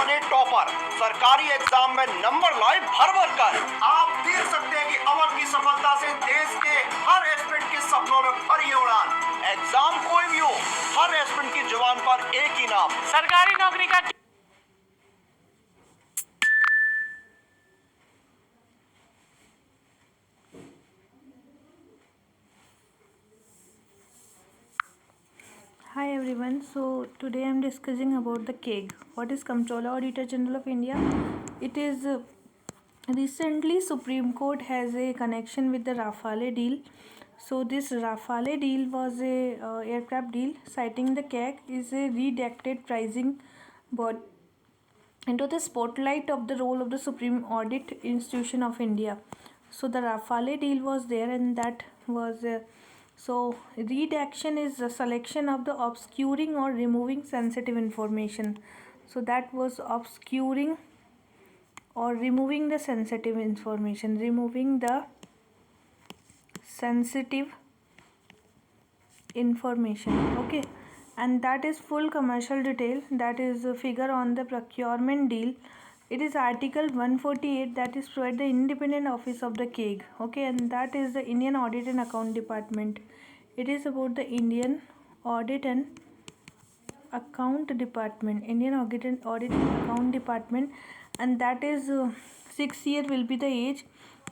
बने टॉपर, सरकारी एग्जाम में नंबर लाए भर भर कर। आप देख सकते हैं कि अमन की सफलता से देश के हर एस्पिरेंट के सपनों में भरी है उड़ान। एग्जाम कोई भी हो, हर एस्पिरेंट की जुबान पर एक ही नाम, सरकारी नौकरी का। Hi everyone, so today I am discussing about the CAG. What is Comptroller Auditor General of India? It is recently Supreme Court has a connection with the Rafale deal. So this Rafale deal was a aircraft deal. Citing the CAG is a redacted pricing body into the spotlight of the role of the Supreme Audit Institution of India. So the Rafale deal was there, and that was so redaction is the selection of the obscuring or removing sensitive information. So that was obscuring or removing the sensitive information, removing the sensitive information. Okay, and that is full commercial detail, that is a figure on the procurement deal. It is article 148, that is provide the independent office of the CAG. Okay, and that is the Indian Audit and Account Department. It is about the Indian Audit and Account Department, Indian Audit and Account Department, and that is 6 year will be the age,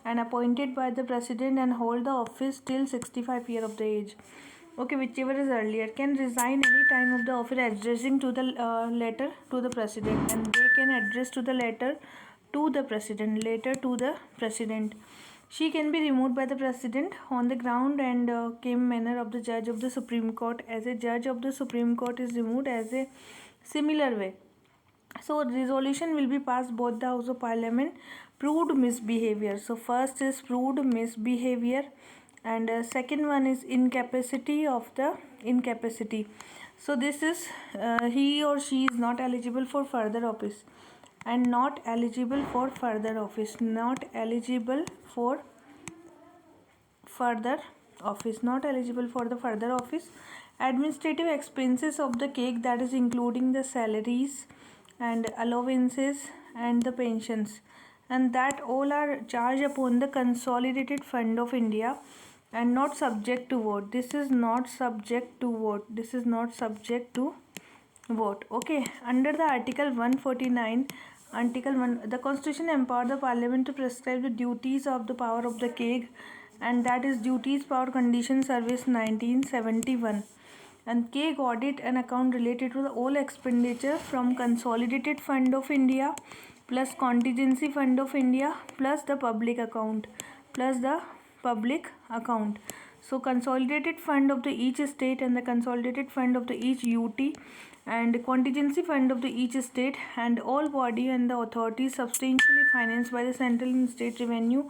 and appointed by the president and hold the office till 65 year of the age. Okay, whichever is earlier can resign any time of the office addressing to the letter to the president, and they can address to the letter to the president, later to the president. She can be removed by the president on the ground and came manner of the judge of the Supreme Court, as a judge of the Supreme Court is removed as a similar way. So resolution will be passed both the House of Parliament. Proved misbehavior. So first is proved misbehavior, and second one is incapacity of the incapacity. So this is he or she is not eligible for further office, and not eligible for further office, not eligible for further office, not eligible for the further office. Administrative expenses of the CAG, that is including the salaries and allowances and the pensions, and that all are charged upon the consolidated fund of India and not subject to vote. This is not subject to vote, this is not subject to vote. Okay, under the article 149, article 1, the constitution empowered the parliament to prescribe the duties of the power of the CAG, and that is duties, power, condition, service 1971. And CAG audit and account related to the all expenditure from consolidated fund of India plus contingency fund of India plus the public account, plus the public account. So consolidated fund of the each state and the consolidated fund of the each UT and contingency fund of the each state, and all body and the authorities substantially financed by the central and state revenue,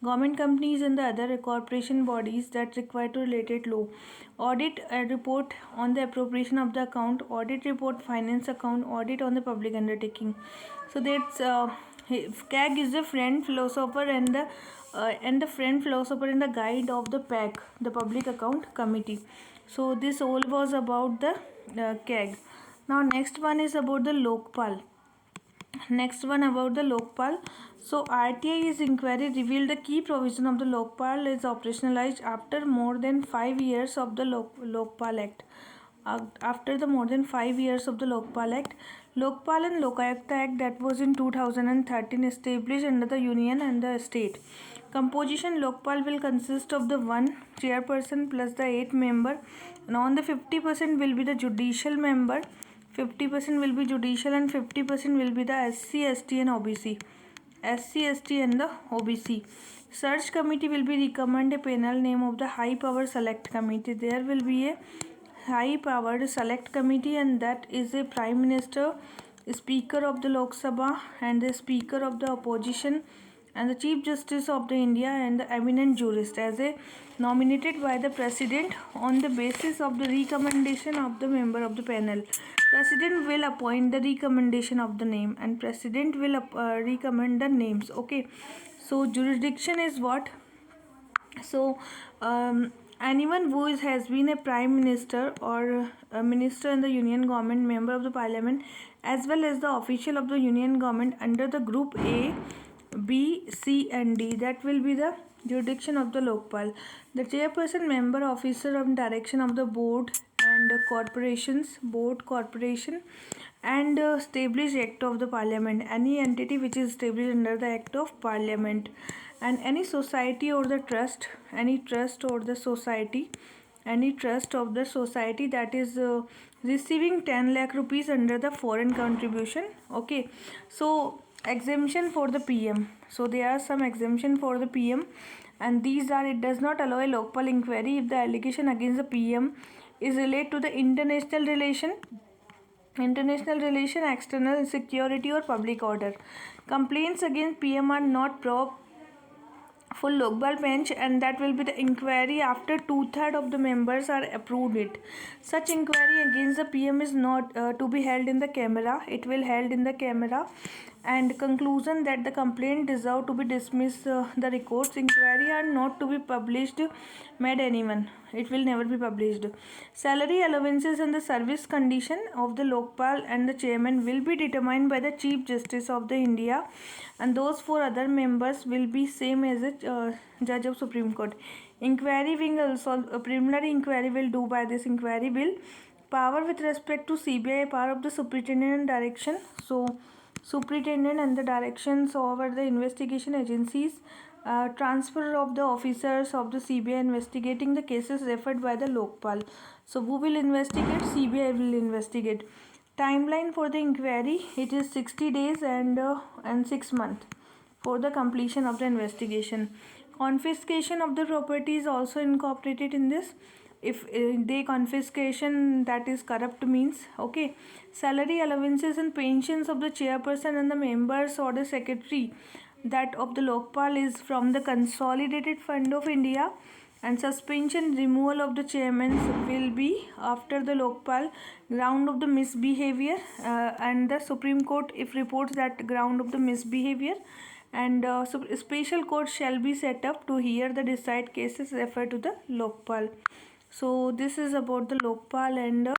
government companies and the other corporation bodies that require to related law. Audit report on the appropriation of the account, audit report finance account, audit on the public undertaking. So that's CAG is the friend philosopher and the friend philosopher and the guide of the PAC, the Public Account Committee. So this all was about the CAG. Now next one is about the lokpal. Next one about the lokpal. So RTI's inquiry revealed the key provision of the lokpal is operationalized after more than 5 years of the lokpal act. After the more than 5 years of the Lokpal Act, Lokpal and Lokayukta Act, that was in 2013, established under the union and the state. Composition: Lokpal will consist of the 1 chairperson plus the 8 member, and on the 50% will be the judicial member, 50% will be judicial, and 50% will be the SC, ST and OBC. SC, ST and the OBC. Search committee will be recommend a panel name of the high power select committee. There will be a high powered select committee, and that is a prime minister, speaker of the Lok Sabha, and the speaker of the opposition, and the chief justice of the India, and the eminent jurist, as a nominated by the president on the basis of the recommendation of the member of the panel. President will appoint the recommendation of the name, and president will recommend the names. Okay, so jurisdiction is what? So anyone who has been a prime minister or a minister in the union government, member of the parliament, as well as the official of the union government under the group A, B, C and D, that will be the jurisdiction of the lokpal. The chairperson, member, officer of direction of the board and corporations, board, corporation and established act of the parliament, any entity which is established under the act of parliament, and any society or the trust, any trust or the society, any trust of the society that is receiving 10 lakh rupees under the foreign contribution. Okay, so exemption for the PM, so there are some exemption for the PM, and these are: it does not allow a lokpal inquiry if the allegation against the PM is related to the international relation, external security or public order. Complaints against PM are not full lokpal bench, and that will be the inquiry after 2/3 of the members are approved it. Such inquiry against the PM is not to be held in the camera. It will held in the camera, and conclusion that the complaint deserve to be dismissed. The records inquiry are not to be published made anyone. It will never be published. Salary allowances and the service condition of the lokpal and the chairman will be determined by the Chief Justice of the India, and those four other members will be same as a judge of Supreme Court. Inquiry being also a preliminary inquiry will do by this inquiry bill. Power with respect to CBI, power of the superintendent and direction. So superintendent and the directions over the investigation agencies, transfer of the officers of the CBI investigating the cases referred by the lokpal. So who will investigate? CBI will investigate. Timeline for the inquiry, it is 60 days and 6 months for the completion of the investigation. Confiscation of the property is also incorporated in this. If they confiscation, that is corrupt means. Okay, salary allowances and pensions of the chairperson and the members or the secretary, that of the lokpal, is from the consolidated fund of India, and suspension removal of the chairman will be after the lokpal ground of the misbehavior, and the Supreme Court if reports that ground of the misbehavior, and so special court shall be set up to hear the decide cases referred to the lokpal. So this is about the lokpal and